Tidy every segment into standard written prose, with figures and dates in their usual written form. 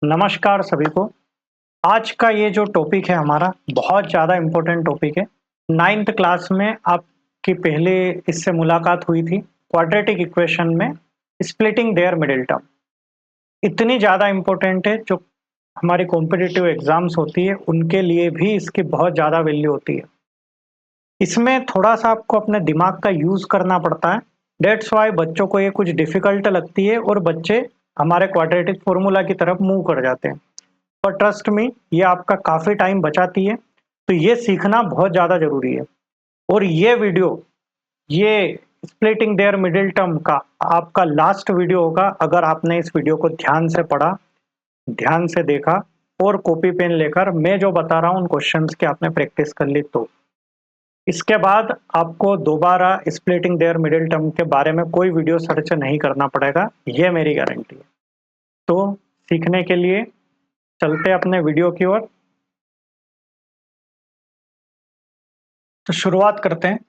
नमस्कार सभी को। आज का ये जो टॉपिक है हमारा बहुत ज़्यादा इम्पोर्टेंट टॉपिक है। 9th क्लास में आपकी पहले इससे मुलाकात हुई थी क्वाड्रेटिक इक्वेशन में स्प्लिटिंग देयर मिडिल टर्म। इतनी ज़्यादा इम्पोर्टेंट है जो हमारी कॉम्पिटिटिव एग्जाम्स होती है उनके लिए भी इसकी बहुत ज़्यादा वैल्यू होती है। इसमें थोड़ा-सा आपको अपने दिमाग का यूज़ करना पड़ता है। दैट्स व्हाई बच्चों को ये कुछ डिफ़िकल्ट लगती है और बच्चे हमारे क्वाड्रेटिक फ़ॉर्मूला की तरफ मूव कर जाते हैं। पर ट्रस्ट मी ये आपका काफ़ी टाइम बचाती है, तो ये सीखना बहुत ज़्यादा ज़रूरी है। और ये वीडियो, ये स्प्लिटिंग देयर मिडिल टर्म का आपका लास्ट वीडियो होगा अगर आपने इस वीडियो को ध्यान से पढ़ा, ध्यान से देखा और कॉपी पेन लेकर मैं जो बता रहा हूँ उन क्वेश्चंस की आपने प्रैक्टिस कर ली तो। इसके बाद आपको दोबारा स्प्लिटिंग देयर मिडिल टर्म के बारे में कोई वीडियो सर्च नहीं करना पड़ेगा, ये मेरी गारंटी है। तो सीखने के लिए चलते अपने वीडियो की ओर। तो शुरुआत करते हैं।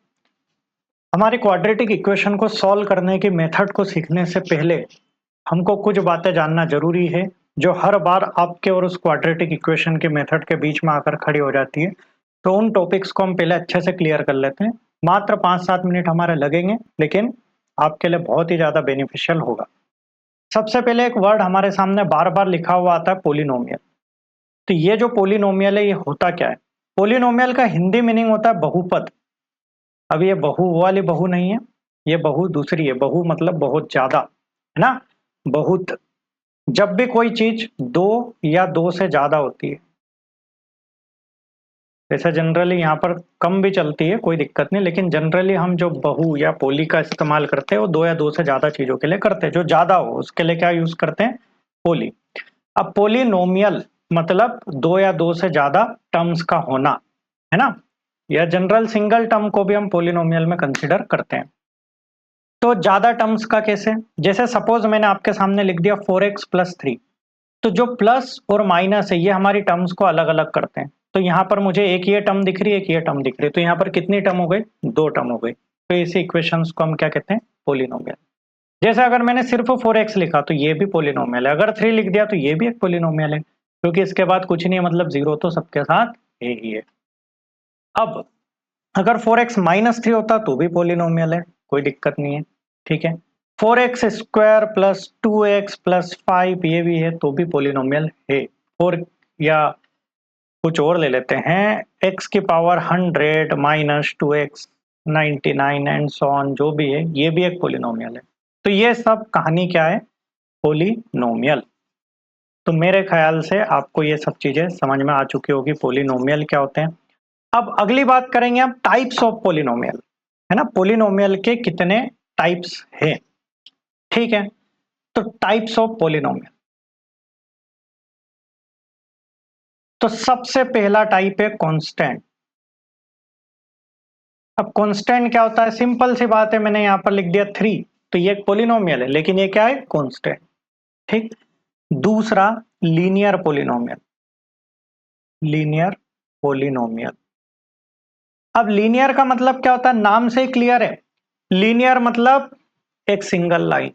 हमारी क्वाड्रेटिक इक्वेशन को सॉल्व करने की मेथड को सीखने से पहले हमको कुछ बातें जानना जरूरी है जो हर बार आपके और उस क्वाड्रेटिक इक्वेशन के मेथड के बीच में आकर खड़ी हो जाती है। तो उन टॉपिक्स को हम पहले अच्छे से क्लियर कर लेते हैं। मात्र 5-7 मिनट हमारे लगेंगे, लेकिन आपके लिए बहुत ही ज्यादा बेनिफिशियल होगा। सबसे पहले एक वर्ड हमारे सामने बार बार लिखा हुआ आता है, पोलिनोमियल। तो ये जो पोलिनोमियल है ये होता क्या है? पोलिनोमियल का हिंदी मीनिंग होता है बहुपद। अब ये बहु वो वाली बहु नहीं है, ये बहु दूसरी है। बहु मतलब बहुत ज्यादा, है ना? बहुत। जब भी कोई चीज दो या दो से ज्यादा होती है, वैसे जनरली यहाँ पर कम भी चलती है, कोई दिक्कत नहीं, लेकिन जनरली हम जो बहु या पोली का इस्तेमाल करते हैं वो दो या दो से ज्यादा चीजों के लिए करते हैं। जो ज्यादा हो उसके लिए क्या यूज करते हैं? पोली। अब पोलिनोमियल मतलब दो या दो से ज्यादा टर्म्स का होना, है ना? या जनरल सिंगल टर्म को भी हम पोलिनोमियल में कंसिडर करते हैं। तो ज्यादा टर्म्स का कैसे? जैसे सपोज मैंने आपके सामने लिख दिया 4x+3। तो जो प्लस और माइनस है ये हमारी टर्म्स को अलग अलग करते हैं। तो यहाँ पर मुझे एक ये टर्म दिख रही है, एक ये टर्म दिख रही है, तो यहाँ पर कितनी टर्म हो गई? दो टर्म हो गई। तो इसी इक्वेशंस को हम क्या कहते हैं? पोलिनोमियल। जैसे अगर मैंने सिर्फ 4x लिखा तो ये भी पोलिनोमियल है, अगर 3 लिख दिया तो ये भी एक पोलिनोमियल है, क्योंकि इसके बाद कुछ नहीं है, मतलब जीरो तो सबके साथ है ही है। अब अगर 4x-3 होता तो भी पोलिनोमियल है, कोई दिक्कत नहीं है, ठीक है। 4x² + 2x + 5 ये भी है तो भी पोलिनोमियल है। और या कुछ और ले लेते हैं, x⁻100 - 2x 99 and so on, जो भी है ये भी एक पोलिनोमियल है। तो ये सब कहानी क्या है? पोलिनोमियल। तो मेरे ख्याल से आपको ये सब चीजें समझ में आ चुकी होगी, पोलिनोमियल क्या होते हैं। अब अगली बात करेंगे हम टाइप्स ऑफ पोलिनोमियल, है ना? पोलिनोमियल के कितने टाइप्स हैं, ठीक है? तो टाइप्स ऑफ पोलिनोमियल, तो सबसे पहला टाइप है कांस्टेंट। अब कांस्टेंट क्या होता है? सिंपल सी बात है, मैंने यहां पर लिख दिया 3, तो ये एक पोलिनोमियल है, लेकिन ये क्या है? कांस्टेंट, ठीक। दूसरा लीनियर पोलिनोमियल, लीनियर पोलिनोमियल। अब लीनियर का मतलब क्या होता है? नाम से ही क्लियर है। लीनियर मतलब एक सिंगल लाइन,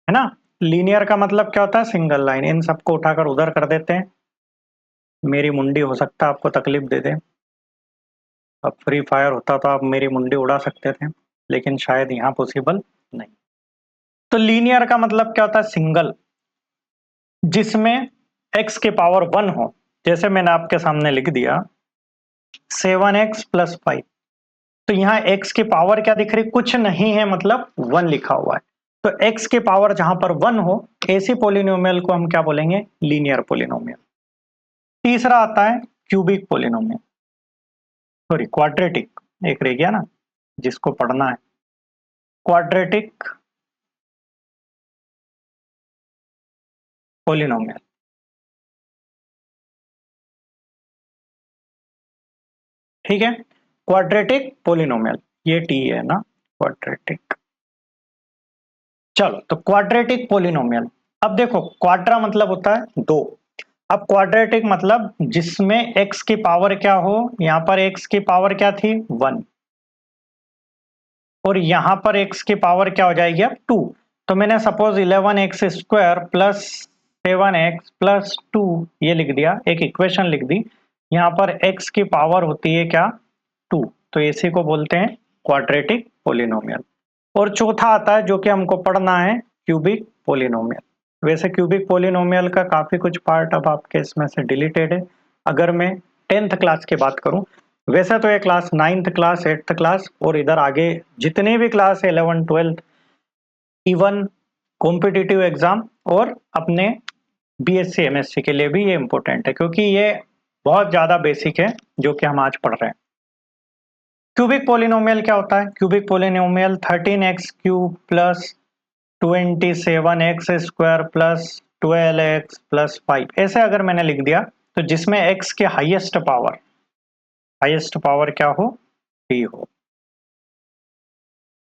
है ना? लीनियर का मतलब क्या होता है? Single line. इन सबको उठाकर उधर कर देते हैं, मेरी मुंडी हो सकता है आपको तकलीफ दे दे। अब फ्री फायर होता तो आप मेरी मुंडी उड़ा सकते थे, लेकिन शायद यहाँ पॉसिबल नहीं। तो लीनियर का मतलब क्या होता है? सिंगल, जिसमें x की पावर 1 हो। जैसे मैंने आपके सामने लिख दिया 7x + 5। तो यहाँ x की पावर क्या दिख रही? कुछ नहीं है, मतलब 1 लिखा हुआ है। तो x की पावर जहां पर 1 हो, ऐसी पोलिनोमियल को हम क्या बोलेंगे? Linear polynomial. तीसरा आता है क्यूबिक पोलिनोमियल, सॉरी क्वाड्रेटिक, एक रह गया ना जिसको पढ़ना है। क्वाड्रेटिक पोलिनोमियल, ठीक है। क्वाड्रेटिक पोलिनोमियल, ये टी है ना, क्वाड्रेटिक। चलो, तो क्वाड्रेटिक पोलिनोमियल। अब देखो, क्वाड्रा मतलब होता है दो। अब क्वाड्रेटिक मतलब जिसमें x की पावर क्या हो? यहां पर x की पावर क्या थी? 1। और यहां पर x की पावर क्या हो जाएगी? अब 2। तो मैंने सपोज 11x² + 7x प्लस 2 ये लिख दिया, एक इक्वेशन लिख दी। यहाँ पर x की पावर होती है क्या, 2, तो इसी को बोलते हैं क्वाड्रेटिक पोलिनोमियल। और चौथा आता है जो कि हमको पढ़ना है, क्यूबिक पोलिनोमियल। वैसे क्यूबिक पोलिनोमियल का काफी कुछ पार्ट अब आपके इसमें से डिलीटेड है। अगर मैं 10th क्लास की बात करूं, वैसे तो ये class 9th class, 8th class और इधर आगे जितने भी क्लास है 11th 12th, even competitive exam और अपने बीएससी एमएससी के लिए भी ये इंपॉर्टेंट है, क्योंकि ये बहुत ज्यादा बेसिक है जो कि हम आज पढ़ रहे हैं। क्यूबिक पोलिनोमियल क्या होता है? Cubic polynomial 13x cube plus 27x square plus 12x plus 5, ऐसे अगर मैंने लिख दिया तो जिसमें x के हाईएस्ट पावर क्या हो, 3 हो।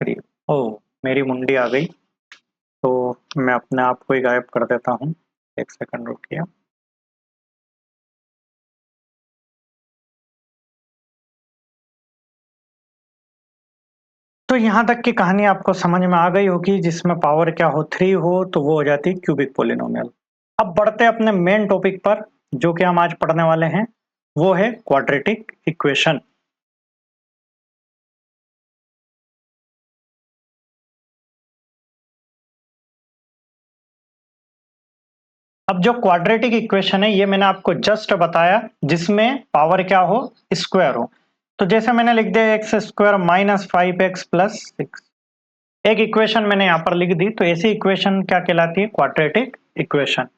3, ओ मेरी मुंडी आ गई, तो मैं अपने आप को ही गायब कर देता हूँ, एक सेकंड रुकिए। तो यहाँ तक की कहानी आपको समझ में आ गई होगी, जिसमें पावर क्या हो, 3 हो, तो वो हो जाती है क्यूबिक पोलिनोमियल। अब बढ़ते हैं अपने मेन टॉपिक पर, जो कि हम आज पढ़ने वाले हैं, वो है क्वाड्रेटिक इक्वेशन। अब जो क्वाड्रेटिक इक्वेशन है ये मैंने आपको जस्ट बताया, जिसमें पावर क्या हो, स्क्वायर हो। तो जैसे मैंने लिख दिया x square minus 5x plus 6, एक इक्वेशन मैंने यहाँ पर लिख दी। तो ऐसी इक्वेशन क्या कहलाती है, क्वाड्रेटिक इक्वेशन।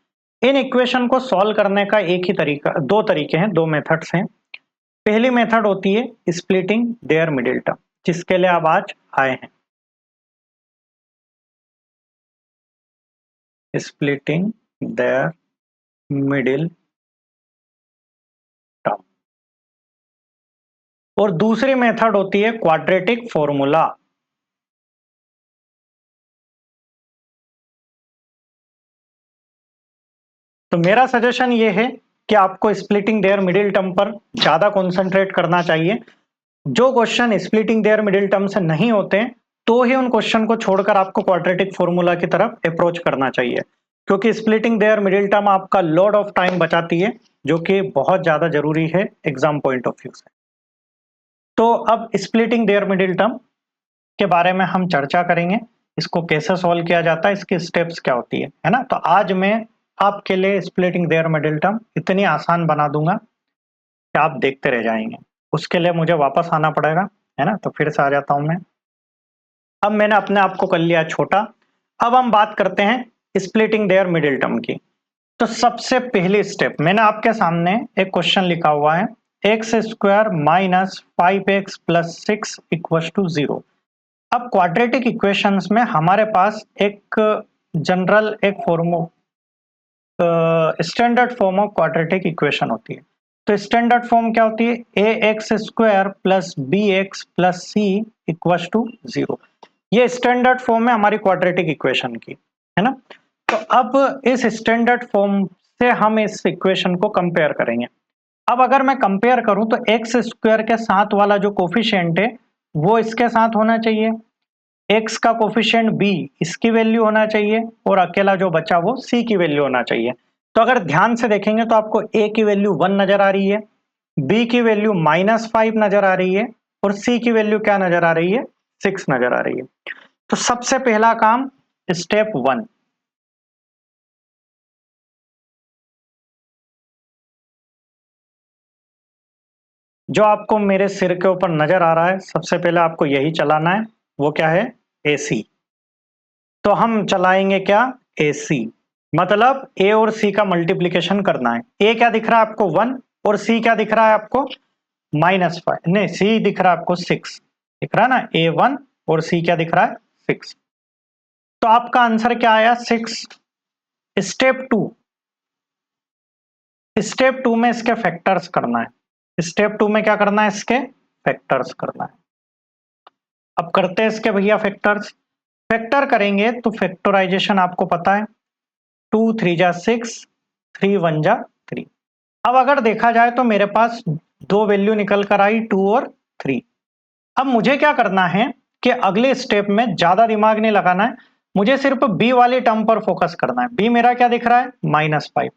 इन इक्वेशन को सॉल्व करने का एक ही तरीका, दो तरीके हैं, दो मेथड्स हैं। पहली मेथड होती है स्प्लिटिंग देयर मिडिल टर्म, जिसके लिए आप आज आए हैं, स्प्लिटिंग देयर मिडिल टर्म। और दूसरी मेथड होती है क्वाड्रेटिक फॉर्मूला। तो मेरा सजेशन ये है कि आपको स्प्लिटिंग देयर मिडिल टर्म पर ज्यादा कॉन्सेंट्रेट करना चाहिए। जो question splitting their middle term से नहीं होते हैं, तो ही उन क्वेश्चन को छोड़कर आपको क्वाड्रेटिक फॉर्मूला की तरफ अप्रोच करना चाहिए, क्योंकि स्प्लिटिंग देयर मिडिल टर्म आपका लॉट ऑफ टाइम बचाती है, जो कि बहुत ज्यादा जरूरी है एग्जाम पॉइंट ऑफ व्यू से। तो अब स्प्लिटिंग देयर मिडिल टर्म के बारे में हम चर्चा करेंगे, इसको कैसे सॉल्व किया जाता है, इसकी स्टेप्स क्या होती है ना। तो आज मैं आपके लिए स्प्लिटिंग देयर मिडिल टर्म इतनी आसान बना दूंगा कि आप देखते रह जाएंगे। उसके लिए मुझे वापस आना पड़ेगा, है ना। तो फिर से आ जाता हूं मैं। अब मैंने अपने आप को कर लिया छोटा। अब हम बात करते हैं स्प्लिटिंग देयर मिडिल टर्म की। तो सबसे पहली स्टेप, मैंने आपके सामने एक क्वेश्चन लिखा हुआ है, x square minus 5x plus 6 equal to 0। अब क्वाड्रेटिक इक्वेशंस में हमारे पास एक जनरल, एक फॉर्मू standard form of quadratic equation होती है। तो स्टैंडर्ड फॉर्म क्या होती है, a x square plus b x plus c equal to 0। ये स्टैंडर्ड फॉर्म है हमारी क्वाड्रेटिक इक्वेशन की, है ना। तो अब इस स्टैंडर्ड फॉर्म से हम इस इक्वेशन को कंपेयर करेंगे। अब अगर मैं कंपेयर करूं तो एक्स स्क्वायर के साथ वाला जो कोफिशिएंट है वो इसके साथ होना चाहिए, एक्स का कोफिशिएंट बी इसकी वैल्यू होना चाहिए, और अकेला जो बचा वो सी की वैल्यू होना चाहिए। तो अगर ध्यान से देखेंगे तो आपको ए की वैल्यू 1 नजर आ रही है, बी की वैल्यू -5 नजर आ रही है, और सी की वैल्यू क्या नजर आ रही है, 6 नजर आ रही है। तो सबसे पहला काम, स्टेप 1, जो आपको मेरे सिर के ऊपर नजर आ रहा है, सबसे पहले आपको यही चलाना है। वो क्या है, एसी। तो हम चलाएंगे क्या, एसी, मतलब ए और सी का मल्टीप्लीकेशन करना है। ए क्या दिख रहा है आपको, 1, और सी क्या दिख रहा है आपको, -5, नहीं सी दिख रहा है आपको 6, दिख रहा है ना, A1 और सी क्या दिख रहा है, 6। तो आपका आंसर क्या आया, 6। स्टेप 2, स्टेप 2 में इसके फैक्टर्स करना है। स्टेप 2 में क्या करना है, इसके फैक्टर्स करना है। अब करते हैं इसके भैया फैक्टर्स। फैक्टर करेंगे तो फैक्टराइजेशन आपको पता है, 2 3 जा 6, 3 1 जा 3। अब अगर देखा जाए तो मेरे पास दो वैल्यू निकल कर आई, 2 और 3। अब मुझे क्या करना है कि अगले स्टेप में ज्यादा दिमाग नहीं लगाना है, मुझे सिर्फ बी वाली टर्म पर फोकस करना है। बी मेरा क्या दिख रहा है, -5।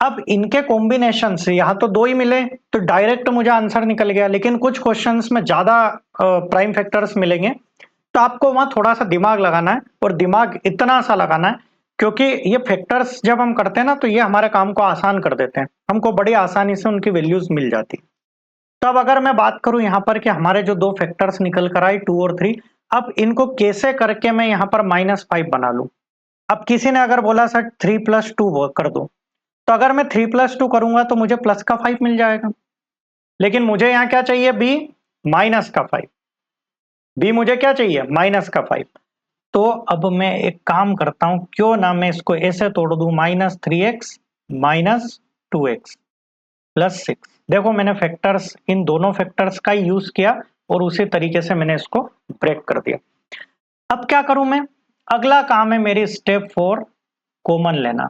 अब इनके कॉम्बिनेशन से यहाँ तो 2 ही मिले तो डायरेक्ट मुझे आंसर निकल गया, लेकिन कुछ क्वेश्चंस में ज्यादा प्राइम फैक्टर्स मिलेंगे तो आपको वहां थोड़ा सा दिमाग लगाना है, और दिमाग इतना सा लगाना है क्योंकि ये फैक्टर्स जब हम करते हैं ना तो ये हमारे काम को आसान कर देते हैं, हमको बड़ी आसानी से उनकी वैल्यूज मिल जाती। तो अब अगर मैं बात करूं यहाँ पर कि हमारे जो 2 फैक्टर्स निकल कर आए 2 और 3, अब इनको कैसे करके मैं यहाँ पर -5 बना लूं। अब किसी ने अगर बोला सर 3 + 2 कर दो, तो अगर मैं 3 + 2 करूंगा तो मुझे प्लस का 5 मिल जाएगा, लेकिन मुझे यहाँ क्या चाहिए, बी माइनस का 5। बी मुझे क्या चाहिए, -5। तो अब मैं एक काम करता हूं, क्यों ना मैं इसको ऐसे तोड़ दूं, -3x -2x +6। देखो मैंने फैक्टर्स, इन दोनों फैक्टर्स का यूज किया और उसी तरीके से मैंने इसको ब्रेक कर दिया। अब क्या करूं मैं, अगला काम है मेरी स्टेप 4, कॉमन लेना,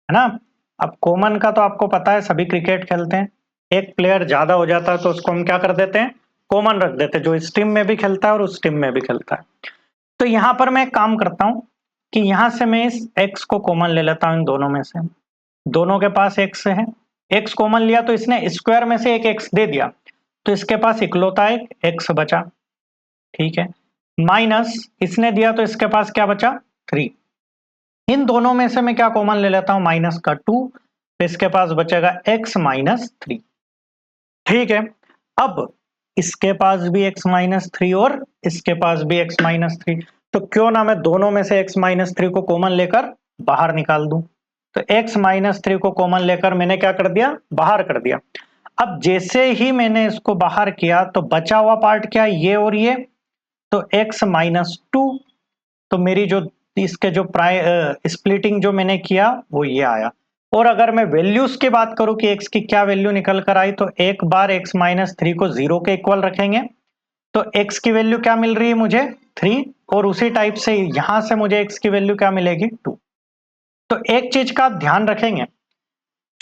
है ना। अब कॉमन का तो आपको पता है, सभी क्रिकेट खेलते हैं, एक प्लेयर ज्यादा हो जाता है तो उसको हम क्या कर देते हैं, कॉमन रख देते हैं, जो इस टीम में भी खेलता है और उस टीम में भी खेलता है। तो यहां पर मैं एक काम करता हूं कि यहां से मैं इस x को कॉमन ले लेता हूं इन दोनों में से। दोनों के पास x है, x कॉमन लिया तो इसने स्क्वायर में से एक x दे दिया, तो इसके पास इकलौता एक x बचा, ठीक है। माइनस इसने दिया तो इसके पास क्या बचा, 3। इन दोनों में से मैं क्या कॉमन ले लेता हूं, माइनस का 2, तो इसके पास बचेगा x -3, ठीक है। अब इसके पास भी x-3 और इसके पास भी x-3, तो क्यों ना मैं दोनों में से x-3 को कॉमन लेकर बाहर निकाल दूं। तो x-3 को कॉमन लेकर मैंने क्या कर दिया, बाहर कर दिया। अब जैसे ही मैंने इसको बाहर किया तो बचा हुआ पार्ट क्या, ये और ये, तो x-2, तो मेरी जो इसके जो स्प्लिटिंग जो मैंने किया वो ये आया। और अगर मैं वैल्यूज की बात करूं कि x की क्या वैल्यू निकल कर आई, तो एक बार x-3 को 0 के इक्वल रखेंगे तो x की वैल्यू क्या मिल रही है मुझे, 3, और उसी टाइप से यहां से मुझे x की वैल्यू क्या मिलेगी, 2। तो एक चीज का आप ध्यान रखेंगे,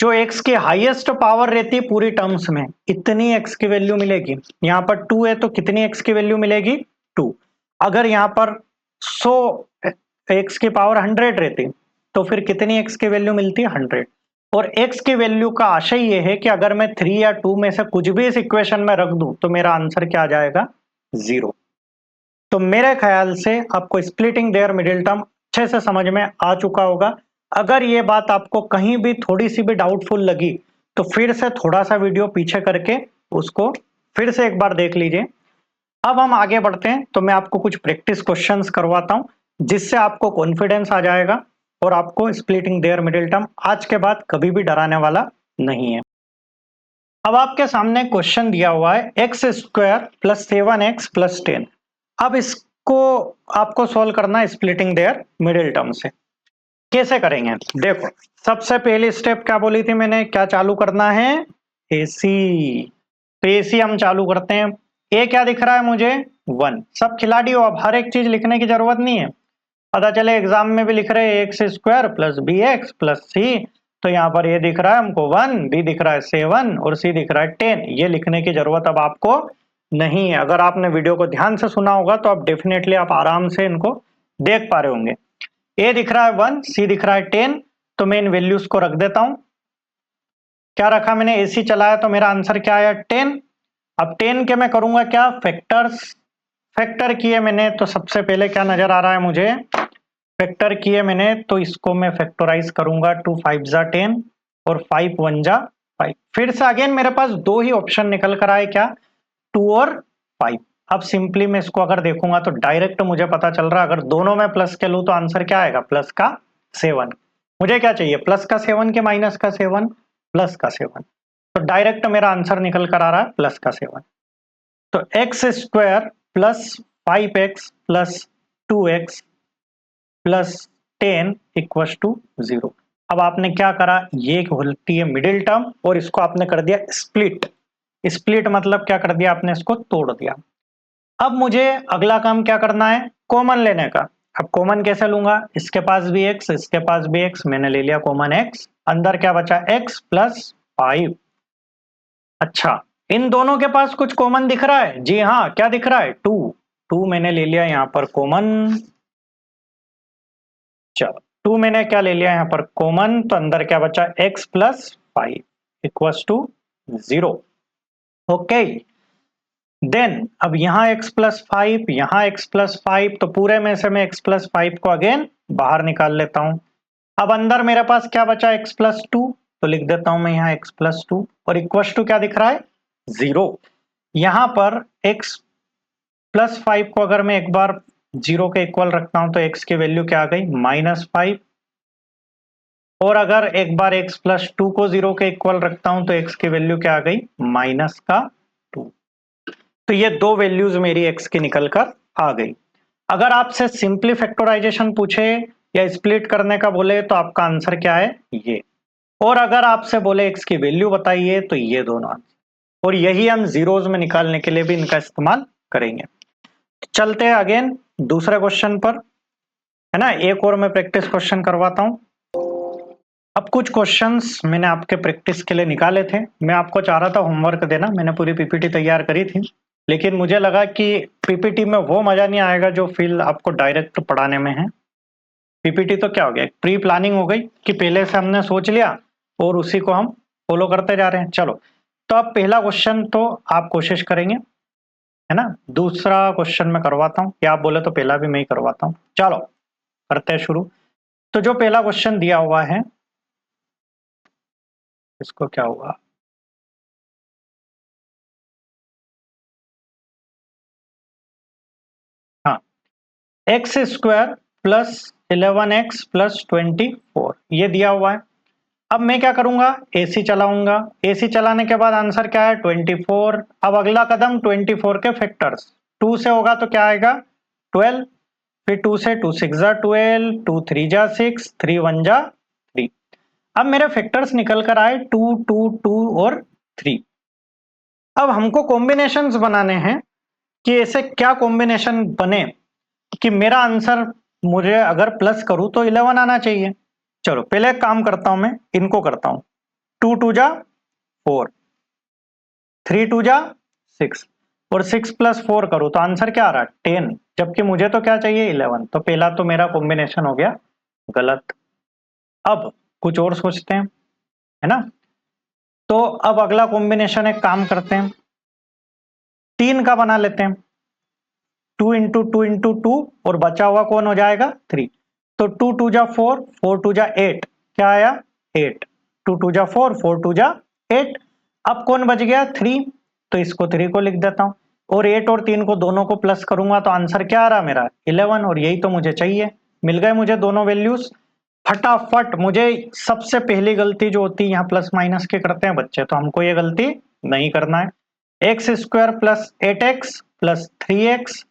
जो x की हाईएस्ट पावर रहती है पूरी टर्म्स में, इतनी x की वैल्यू मिलेगी। यहाँ पर 2 है तो कितनी x की वैल्यू मिलेगी, 2। अगर यहाँ पर 100 x की पावर 100 रहती तो फिर कितनी x की वैल्यू मिलती, 100। और x की वैल्यू का आशय ये है कि अगर मैं 3 या 2 में से कुछ भी इस इक्वेशन में रख दूं तो मेरा आंसर क्या आ जाएगा, 0। तो मेरे ख्याल से आपको स्प्लिटिंग देयर मिडिल टर्म अच्छे से समझ में आ चुका होगा। अगर ये बात आपको कहीं भी थोड़ी सी भी डाउटफुल लगी तो फिर से थोड़ा सा वीडियो पीछे करके उसको फिर से एक बार देख लीजिए। अब हम आगे बढ़ते हैं, तो मैं आपको कुछ प्रैक्टिस क्वेश्चंस करवाता हूं जिससे आपको कॉन्फिडेंस आ जाएगा और आपको स्प्लिटिंग देयर मिडिल टर्म आज के बाद कभी भी डराने वाला नहीं है। अब आपके सामने क्वेश्चन दिया हुआ है x² + 7x + 10। अब इसको आपको सॉल्व करना है स्प्लिटिंग देयर मिडिल टर्म से। कैसे करेंगे, देखो सबसे पहली स्टेप क्या बोली थी मैंने, क्या चालू करना है, AC। तो AC हम चालू करते हैं। ए क्या दिख रहा है मुझे, 1। सब खिलाड़ी हो, अब हर एक चीज लिखने की जरूरत नहीं है, पता चले एग्जाम में भी लिख रहे हैं x² + bx + c, तो यहाँ पर ये दिख रहा है हमको 1, b दिख रहा है 7 और c दिख रहा है 10। ये लिखने की जरूरत अब आपको नहीं है। अगर आपने वीडियो को ध्यान से सुना होगा तो आप डेफिनेटली आप आराम से इनको देख पा रहे होंगे। ए दिख रहा है 1, सी दिख रहा है 10, तो मैं इन वैल्यूज को रख देता हूं। क्या रखा मैंने, एसी चलाया तो मेरा आंसर क्या आया, 10। अब 10 के मैं करूंगा क्या, फैक्टर्स। फैक्टर किए मैंने तो सबसे पहले क्या नजर आ रहा है मुझे, फैक्टर किए मैंने तो इसको मैं फैक्टराइज करूंगा, 2 5 जा 10 और 5 1 जा 5। फिर से अगेन मेरे पास दो ही ऑप्शन निकल कर आए, क्या, 2 और 5। अब सिंपली मैं इसको अगर देखूंगा तो डायरेक्ट मुझे पता चल रहा है, अगर दोनों में प्लस के लूं तो आंसर क्या आएगा, +7। मुझे क्या चाहिए, +7 के -7, +7। तो डायरेक्ट मेरा आंसर निकल कर आ रहा है +7। तो x² + 5x + 2x + 10 = 0। अब आपने क्या करा, ये होती है मिडिल टर्म और इसको आपने कर दिया स्प्लिट। स्प्लिट मतलब क्या कर दिया आपने, इसको तोड़ दिया। अब मुझे अगला काम क्या करना है, कॉमन लेने का। अब कॉमन कैसे लूंगा, इसके पास भी x, इसके पास भी x, मैंने ले लिया कॉमन x, अंदर क्या बचा, x + 5। अच्छा, इन दोनों के पास कुछ कॉमन दिख रहा है, जी हाँ, क्या दिख रहा है, 2। 2 मैंने ले लिया यहाँ पर कॉमन। चलो 2 मैंने क्या ले लिया यहाँ पर कॉमन, तो अंदर क्या बचा x plus 5 equals to 0। Okay, then अब यहाँ x प्लस 5, यहाँ x प्लस 5, तो पूरे में से मैं x प्लस 5 को अगेन बाहर निकाल लेता हूँ। अब अंदर मेरे पास क्या बचा x प्लस 2, तो लिख देता हूं मैं यहाँ x प्लस 2 और इक्वल्स टू क्या दिख रहा है 0। यहाँ पर x प्लस 5 को अगर मैं एक बार 0 के इक्वल रखता हूं तो x की वैल्यू क्या आ गई -5, और अगर एक बार x प्लस 2 को 0 के इक्वल रखता हूं तो x की वैल्यू क्या आ गई -2। तो ये दो वैल्यूज मेरी x की निकल कर आ गई। अगर आपसे सिंपली फैक्टराइजेशन पूछे या स्प्लिट करने का बोले तो आपका आंसर क्या है ये, और अगर आपसे बोले x की वैल्यू बताइए तो ये दोनों आंसर, और यही हम जीरोज में निकालने के लिए भी इनका इस्तेमाल करेंगे। चलते हैं अगेन दूसरे क्वेश्चन पर, है ना। एक और मैं प्रैक्टिस क्वेश्चन करवाता हूं। अब कुछ क्वेश्चंस मैंने आपके प्रैक्टिस के लिए निकाले थे, मैं आपको चाह रहा था होमवर्क देना, मैंने पूरी पीपीटी तैयार करी थी, लेकिन मुझे लगा कि पीपीटी में वो मजा नहीं आएगा जो फील आपको डायरेक्ट पढ़ाने में है। पीपीटी तो क्या हो गया, प्री प्लानिंग हो गई कि पहले से हमने सोच लिया और उसी को हम फॉलो करते जा रहे हैं। चलो, तो अब पहला क्वेश्चन तो आप कोशिश करेंगे, है ना। दूसरा क्वेश्चन मैं करवाता हूँ, या आप बोले तो पहला भी मैं ही करवाता हूँ। चलो करते हैं शुरू। तो जो पहला क्वेश्चन दिया हुआ है, इसको क्या हुआ, हाँ, x square plus 11x plus 24 ये दिया हुआ है। अब मैं क्या करूंगा, एसी चलाऊंगा, एसी चलाने के बाद आंसर क्या है 24। अब अगला कदम 24 के फैक्टर्स, 2 से होगा तो क्या आएगा 12, फिर 2 से 2 6 जा 12, 2 3 जा 6, 3 1 जा 3। अब मेरे फैक्टर्स निकल कर आए 2 2 2 और 3। अब हमको कॉम्बिनेशंस बनाने हैं कि ऐसे क्या कॉम्बिनेशन बने कि मेरा आंसर, मुझे अगर प्लस करूं तो 11 आना चाहिए। चलो पहले एक काम करता हूं, मैं इनको करता हूं, 2 2 जा 4, 3 2 जा 6, और 6 प्लस 4 करूं तो आंसर क्या आ रहा है 10, जबकि मुझे तो क्या चाहिए 11। तो पहला तो मेरा कॉम्बिनेशन हो गया गलत। अब कुछ और सोचते हैं, है ना। तो अब अगला कॉम्बिनेशन एक काम करते हैं, 3 का बना लेते हैं, 2 इंटू 2 इंटू 2, और बचा हुआ कौन हो जाएगा 3। तो 2 2 जा 4, 4 2 जा 8, क्या आया 8, 2 2 जा 4, 4 2 जा 8। अब कौन बच गया 3, तो इसको 3 को लिख देता हूं, और 8 और 3 को दोनों को प्लस करूंगा तो आंसर क्या आ रहा मेरा 11, और यही तो मुझे चाहिए। मिल गए मुझे दोनों वैल्यूज। फटाफट, मुझे सबसे पहली गलती जो होती है यहाँ प्लस माइनस के करते हैं बच्चे, तो हमको ये गलती नहीं करना है। X square plus 8x plus 3x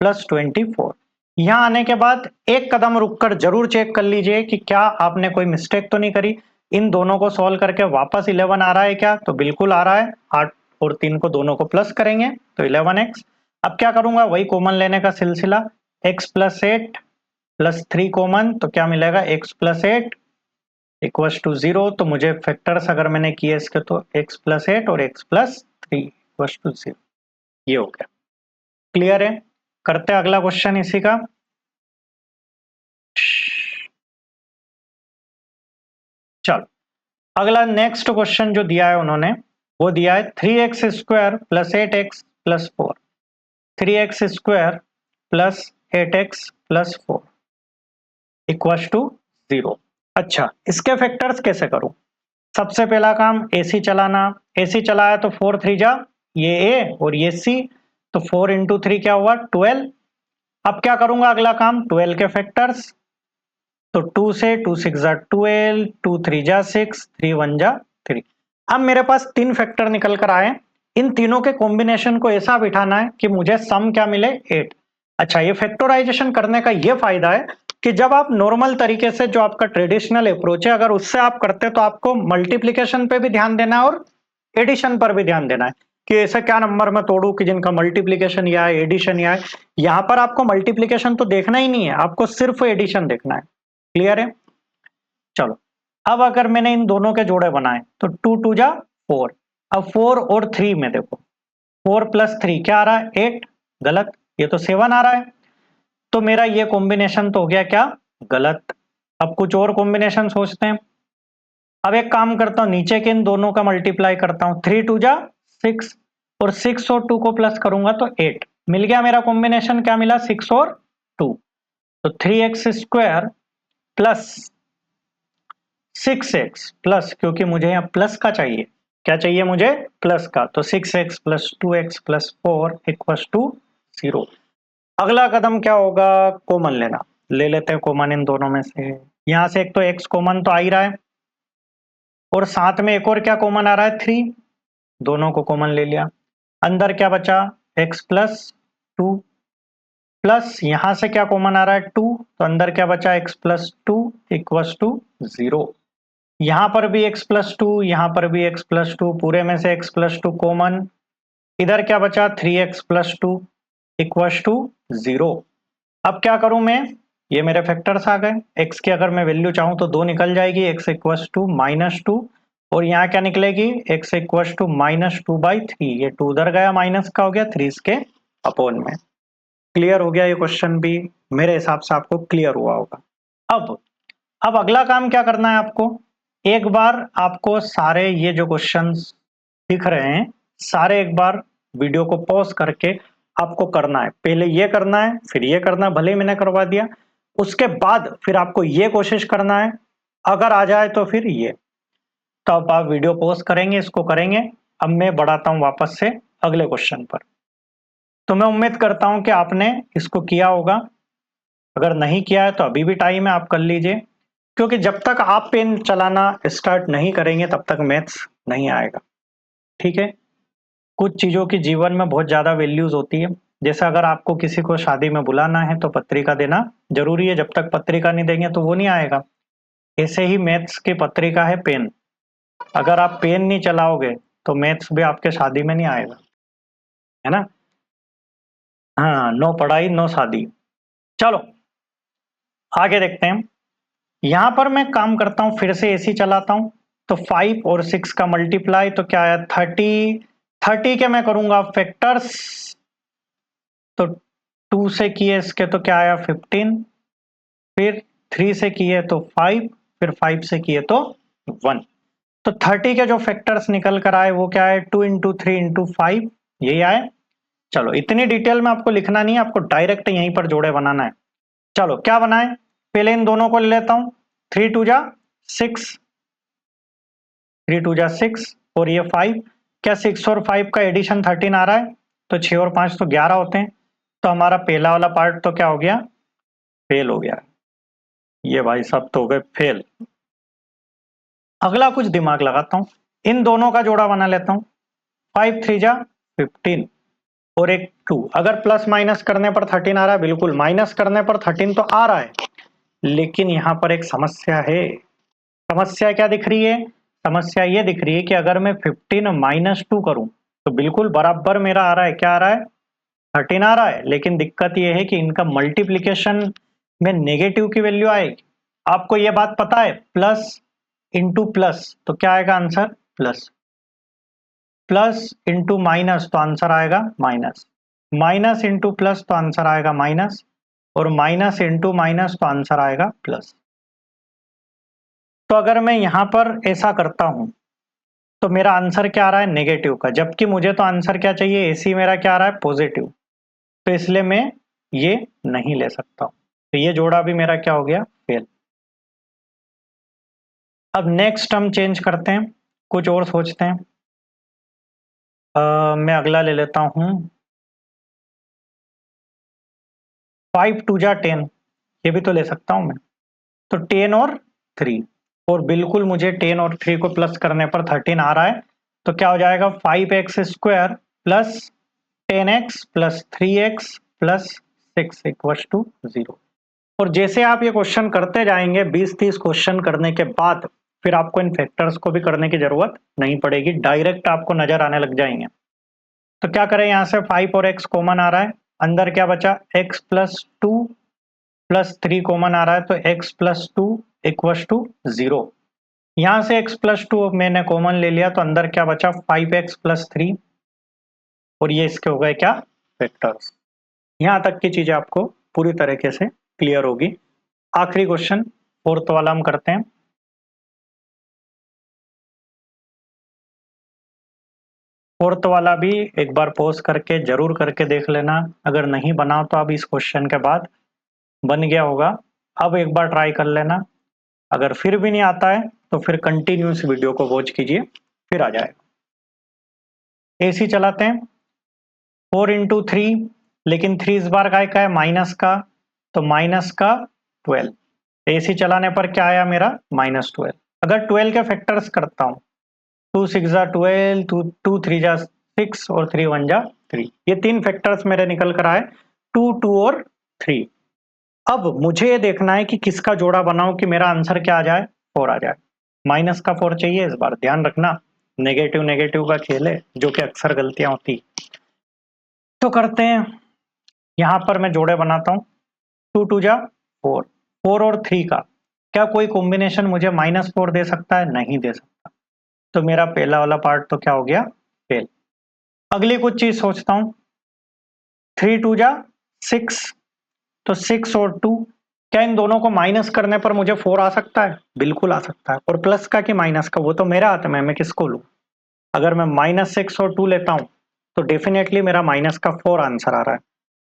plus 24, यहाँ आने के बाद एक कदम रुककर जरूर चेक कर लीजिए कि क्या आपने कोई मिस्टेक तो नहीं करी। इन दोनों को सॉल्व करके वापस 11 आ रहा है क्या, तो बिल्कुल आ रहा है। 8 और 3 को दोनों को प्लस करेंगे तो 11x। अब क्या करूंगा, वही कॉमन लेने का सिलसिला, x प्लस 8 प्लस 3 कॉमन, तो क्या मिलेगा x प्लस 8 इक्वल्स टू 0। तो मुझे फैक्टर्स अगर मैंने किए इसके तो x प्लस 8 और x प्लस 3 इक्वल्स टू 0, ये हो गया। क्लियर है। करते हैं अगला क्वेश्चन इसी का। चलो अगला नेक्स्ट क्वेश्चन जो दिया है उन्होंने, वो दिया है 3x square plus 8x plus 4, 3x square plus 8x plus 4 equals to 0। अच्छा, इसके फैक्टर्स कैसे करूं। सबसे पहला काम एसी चलाना, एसी चलाया तो 4 3 जा ये ए और ये सी, तो 4 इंटू 3 क्या हुआ 12। अब क्या करूंगा, अगला काम 12 के फैक्टर्स, तो 2 से 2 6 जा 12, 2 3 जा 6, 3 1 जा 3। अब मेरे पास तीन फैक्टर निकल कर आए, इन तीनों के कॉम्बिनेशन को ऐसा बिठाना है कि मुझे सम क्या मिले 8। अच्छा, ये फैक्टराइजेशन करने का ये फायदा है कि जब आप नॉर्मल तरीके से, जो आपका ट्रेडिशनल अप्रोच है, अगर उससे आप करते तो आपको मल्टीप्लीकेशन पे भी ध्यान देना है और एडिशन पर भी ध्यान देना है कि ऐसे क्या नंबर में तोड़ू कि जिनका मल्टीप्लीकेशन या एडिशन या है। यहां पर आपको मल्टीप्लीकेशन तो देखना ही नहीं है, आपको सिर्फ एडिशन देखना है। क्लियर है। चलो, अब अगर मैंने इन दोनों के जोड़े बनाए तो 2 2 जा 4। अब 4 और 3 में देखो, 4 प्लस 3 क्या आ रहा है 8, गलत, ये तो 7 आ रहा है। तो मेरा ये कॉम्बिनेशन तो हो गया क्या गलत। अब कुछ और कॉम्बिनेशन सोचते हैं। अब एक काम करता हूं, नीचे के इन दोनों का मल्टीप्लाई करता हूं, 3 2 जा 6 और 6 और 2 को प्लस करूंगा तो 8 मिल गया। मेरा कॉम्बिनेशन क्या मिला, 6 और 2, तो 3x square plus 6x plus, क्योंकि मुझे यहाँ प्लस का चाहिए, क्या चाहिए मुझे, प्लस का, तो 6x plus 2x plus 4 equals to 0। अगला कदम क्या होगा, कॉमन लेना। ले लेते हैं कॉमन इन दोनों में से। यहां से एक तो x कॉमन तो आ ही रहा है और साथ में एक और क्या कॉमन आ रहा है, 3, दोनों को कॉमन ले लिया। अंदर क्या बचा, x प्लस 2 प्लस यहां से क्या कॉमन आ रहा है 2, तो अंदर क्या बचा x प्लस 2 इक्वस टू 0। यहां पर भी x प्लस 2, यहां पर भी x प्लस 2, पूरे में से x प्लस 2 कॉमन। इधर क्या बचा 3x प्लस 2 इक्वस टू 0। अब क्या करूं मैं, ये मेरे फैक्टर्स आ गए, x की अगर मैं वैल्यू चाहूं तो 2 निकल जाएगी, x इक्वस टू -2 और यहाँ क्या निकलेगी, x इक्वस टू -2/3। ये 2 उधर गया, माइनस का हो गया, 3 इसके अपॉन में। क्लियर हो गया ये क्वेश्चन भी, मेरे हिसाब से आपको क्लियर हुआ होगा। अब अगला काम क्या करना है आपको, एक बार आपको सारे ये जो क्वेश्चंस दिख रहे हैं सारे एक बार वीडियो को पॉज करके आपको करना है। पहले ये करना है, फिर ये करना है, भले ही मैंने करवा दिया, उसके बाद फिर आपको ये कोशिश करना है, अगर आ जाए तो फिर ये। तो अब आप वीडियो पॉज करेंगे, इसको करेंगे। अब मैं बढ़ाता हूं वापस से अगले क्वेश्चन पर। तो मैं उम्मीद करता हूं कि आपने इसको किया होगा, अगर नहीं किया है तो अभी भी टाइम है, आप कर लीजिए, क्योंकि जब तक आप पेन चलाना स्टार्ट नहीं करेंगे तब तक मैथ्स नहीं आएगा। ठीक है, कुछ चीजों की जीवन में बहुत ज्यादा वैल्यूज होती है, जैसे अगर आपको किसी को शादी में बुलाना है तो पत्रिका देना जरूरी है, जब तक पत्रिका नहीं देंगे तो वो नहीं आएगा। ऐसे ही मैथ्स की पत्रिका है पेन, अगर आप पेन नहीं चलाओगे तो मैथ्स भी आपके शादी में नहीं आएगा, है ना। हाँ, नो पढ़ाई नो शादी। चलो आगे देखते हैं। यहां पर मैं काम करता हूं, फिर से एसी चलाता हूं, तो 5 और 6 का मल्टीप्लाई तो क्या आया 30। 30 के मैं करूंगा फैक्टर्स, तो 2 से किए इसके तो क्या आया 15, फिर 3 से किए तो 5, फिर 5 से किए तो 1। तो 30 के जो फैक्टर्स निकल कर आए वो क्या है, 2 इंटू 3 इंटू 5, यही आए। चलो इतनी डिटेल में आपको लिखना नहीं है, आपको डायरेक्ट यहीं पर जोड़े बनाना है। चलो क्या बनाए, पहले इन दोनों को ले लेता हूं, 3 2 जा 6, 3 2 जा 6 और ये 5, क्या 6 और 5 का एडिशन 13 आ रहा है, तो 6 और 5 तो 11 होते हैं, तो हमारा पहला वाला पार्ट तो क्या हो गया, फेल हो गया। ये भाई सब तो हो गए फेल। अगला कुछ दिमाग लगाता हूं, इन दोनों का जोड़ा बना लेता हूं, 5 3 जा 15 और एक 2, अगर प्लस माइनस करने पर 13 आ रहा है, बिल्कुल माइनस करने पर 13 तो आ रहा है, लेकिन यहां पर एक समस्या है। समस्या क्या दिख रही है, समस्या ये दिख रही है कि अगर मैं 15 माइनस 2 करूं तो बिल्कुल बराबर मेरा आ रहा है, क्या आ रहा है 13 आ रहा है, लेकिन दिक्कत यह है कि इनका मल्टीप्लीकेशन में नेगेटिव की वैल्यू आएगी। आपको यह बात पता है, प्लस इंटू प्लस तो क्या आएगा answer plus, plus into minus तो आंसर आएगा माइनस, माइनस इंटू प्लस तो आंसर आएगा माइनस, और माइनस इंटू माइनस तो आंसर आएगा प्लस। तो अगर मैं यहां पर ऐसा करता हूं तो मेरा आंसर क्या आ रहा है नेगेटिव का, जबकि मुझे तो आंसर क्या चाहिए, एसी मेरा क्या आ रहा है पॉजिटिव, तो इसलिए मैं ये नहीं ले सकता हूं, तो ये जोड़ा भी मेरा क्या हो गया फेल। अब नेक्स्ट हम चेंज करते हैं, कुछ और सोचते हैं। मैं अगला ले लेता हूं, 5 2 जा 10, ये भी तो ले सकता हूं मैं, तो 10 और 3, और बिल्कुल मुझे 10 और 3 को प्लस करने पर 13 आ रहा है, तो क्या हो जाएगा 5x square plus 10x plus 3x plus 6 equal to 0। और जैसे आप ये क्वेश्चन करते जाएंगे 20-30 क्वेश्चन करने के बाद फिर आपको इन फैक्टर्स को भी करने की जरूरत नहीं पड़ेगी, डायरेक्ट आपको नजर आने लग जाएंगे। तो क्या करें, यहां से 5 और x कॉमन आ रहा है, अंदर क्या बचा x प्लस 2 प्लस 3 कॉमन आ रहा है, तो x प्लस 2 इक्वल टू 0। यहां से x प्लस 2 मैंने कॉमन ले लिया, तो अंदर क्या बचा 5x प्लस 3, और ये इसके हो गए क्या वेक्टर्स। यहां तक की चीजें आपको पूरी तरीके से क्लियर होगी। आखिरी क्वेश्चन फोर्थ वाला हम करते हैं। फोर्थ वाला भी एक बार पॉज करके जरूर करके देख लेना, अगर नहीं बना तो अब इस क्वेश्चन के बाद बन गया होगा। अब एक बार ट्राई कर लेना, अगर फिर भी नहीं आता है तो फिर कंटिन्यूस वीडियो को वॉच कीजिए, फिर आ जाएगा। एसी चलाते हैं, 4 × 3, लेकिन 3 इस बार का है माइनस का, तो माइनस का 12। एसी चलाने पर क्या आया मेरा -12। अगर 12 के फैक्टर्स करता हूँ, 2 6 जा 12, 2 3 जा 6 और 3 1 जा 3, ये 3 फैक्टर्स मेरे निकल कर आए, 2 2 और 3। अब मुझे ये देखना है कि किसका जोड़ा बनाऊं कि मेरा आंसर क्या आ जाए, 4 आ जाए। माइनस का 4 चाहिए इस बार, ध्यान रखना नेगेटिव नेगेटिव का खेल है, जो कि अक्सर गलतियां होती। तो करते हैं, यहां पर मैं जोड़े बनाता हूं, 2 2 जा 4, 4 और 3 का क्या कोई कॉम्बिनेशन मुझे -4 दे सकता है? नहीं दे सकता। तो मेरा पहला वाला पार्ट तो क्या हो गया, फेल। अगली कुछ चीज सोचता हूं, 3 2 जा 6, तो 6 और 2, क्या इन दोनों को माइनस करने पर मुझे 4 आ सकता है? बिल्कुल आ सकता है। और प्लस का कि माइनस का, वो तो मेरा हाथ में, मैं किसको लूं। अगर मैं -6 और 2 लेता हूं तो डेफिनेटली मेरा माइनस का 4 आंसर आ रहा है।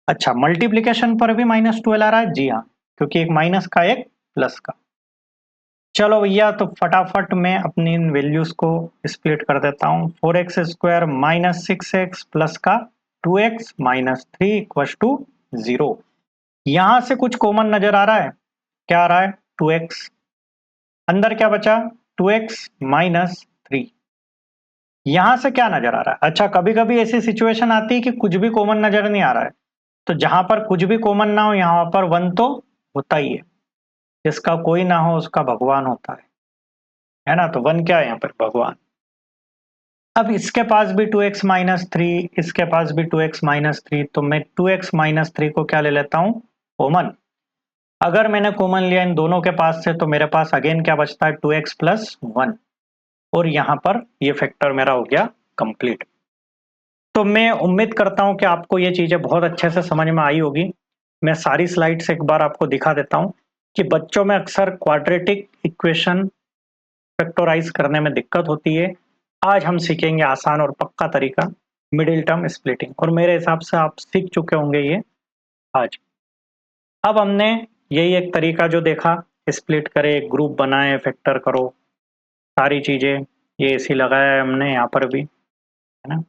अच्छा, मल्टीप्लीकेशन पर भी -12 आ रहा है? जी हाँ, क्योंकि एक माइनस का एक प्लस का। चलो भैया, तो फटाफट मैं अपनी इन वैल्यूज को स्प्लिट कर देता हूँ। 4x square minus 6x plus का 2x माइनस 3 इक्वल टू 0। यहां से कुछ कॉमन नजर आ रहा है, क्या आ रहा है, 2x। अंदर क्या बचा, 2x माइनस 3। यहां से क्या नजर आ रहा है? अच्छा, कभी कभी ऐसी सिचुएशन आती है कि कुछ भी कॉमन नजर नहीं आ रहा है, तो जहां पर कुछ भी कॉमन ना हो यहां पर 1 तो होता ही है। जिसका कोई ना हो उसका भगवान होता है ना। तो 1 क्या है यहाँ पर, भगवान। अब इसके पास भी 2x माइनस 3, इसके पास भी 2x माइनस 3, तो मैं 2x माइनस 3 को क्या ले लेता हूं, कॉमन। अगर मैंने कॉमन लिया इन दोनों के पास से, तो मेरे पास अगेन क्या बचता है, 2x प्लस 1। और यहां पर ये फैक्टर मेरा हो गया कंप्लीट। तो मैं उम्मीद करता हूं कि आपको ये चीजें बहुत अच्छे से समझ में आई होगी। मैं सारी स्लाइड्स एक बार आपको दिखा देता हूं कि बच्चों में अक्सर क्वाड्रेटिक इक्वेशन फैक्टराइज करने में दिक्कत होती है। आज हम सीखेंगे आसान और पक्का तरीका, मिडिल टर्म स्प्लिटिंग, और मेरे हिसाब से आप सीख चुके होंगे ये आज। अब हमने यही एक तरीका जो देखा, स्प्लिट करे, ग्रुप बनाए, फैक्टर करो, सारी चीजें, ये ऐसी लगाया है हमने यहाँ पर भी, है ना।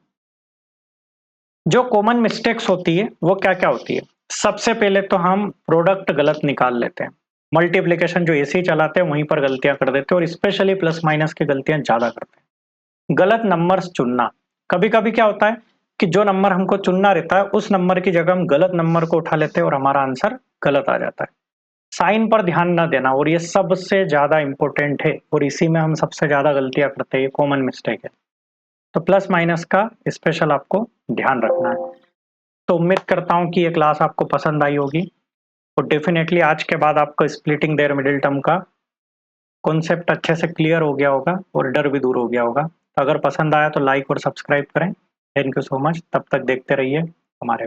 जो कॉमन मिस्टेक्स होती है वो क्या क्या होती है? सबसे पहले तो हम प्रोडक्ट गलत निकाल लेते हैं। मल्टीप्लिकेशन जो ऐसे ही चलाते हैं वहीं पर गलतियां कर देते हैं, और स्पेशली प्लस माइनस की गलतियां ज्यादा करते हैं। गलत नंबर्स चुनना, कभी कभी क्या होता है कि जो नंबर हमको चुनना रहता है उस नंबर की जगह हम गलत नंबर को उठा लेते हैं और हमारा आंसर गलत आ जाता है। साइन पर ध्यान न देना, और ये सबसे ज्यादा इंपॉर्टेंट है, और इसी में हम सबसे ज्यादा गलतियां करते हैं, ये कॉमन मिस्टेक है। तो प्लस माइनस का स्पेशल आपको ध्यान रखना है। तो उम्मीद करता हूं कि ये क्लास आपको पसंद आई होगी, और डेफिनेटली आज के बाद आपको स्प्लिटिंग देयर मिडिल टर्म का कॉन्सेप्ट अच्छे से क्लियर हो गया होगा और डर भी दूर हो गया होगा। तो अगर पसंद आया तो लाइक और सब्सक्राइब करें। थैंक यू सो मच, तब तक देखते रहिए हमारे